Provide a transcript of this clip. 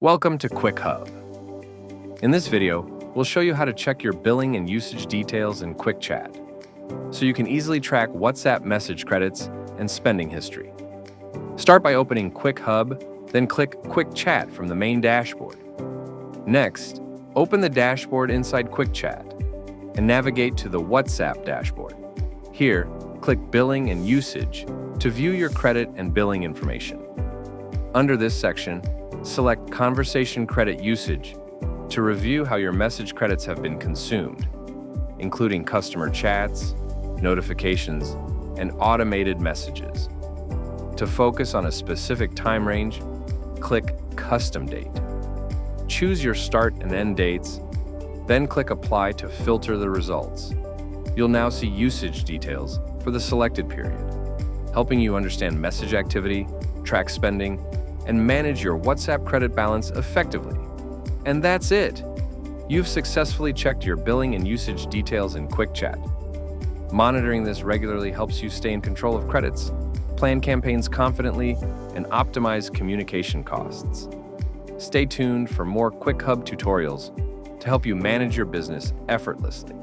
Welcome to Quick Hub. In this video, we'll show you how to check your billing and usage details in Quick Chat, so you can easily track WhatsApp message credits and spending history. Start by opening Quick Hub, then click Quick Chat from the main dashboard. Next, open the dashboard inside Quick Chat and navigate to the WhatsApp dashboard. Here, click Billing and Usage to view your credit and billing information. Under this section, select Conversation Credit Usage to review how your message credits have been consumed, including customer chats, notifications, and automated messages. To focus on a specific time range, click Custom Date. Choose your start and end dates, then click Apply to filter the results. You'll now see usage details for the selected period, helping you understand message activity, track spending, and manage your WhatsApp credit balance effectively. And that's it! You've successfully checked your billing and usage details in Quick Chat. Monitoring this regularly helps you stay in control of credits, plan campaigns confidently, and optimize communication costs. Stay tuned for more Quick Hub tutorials to help you manage your business effortlessly.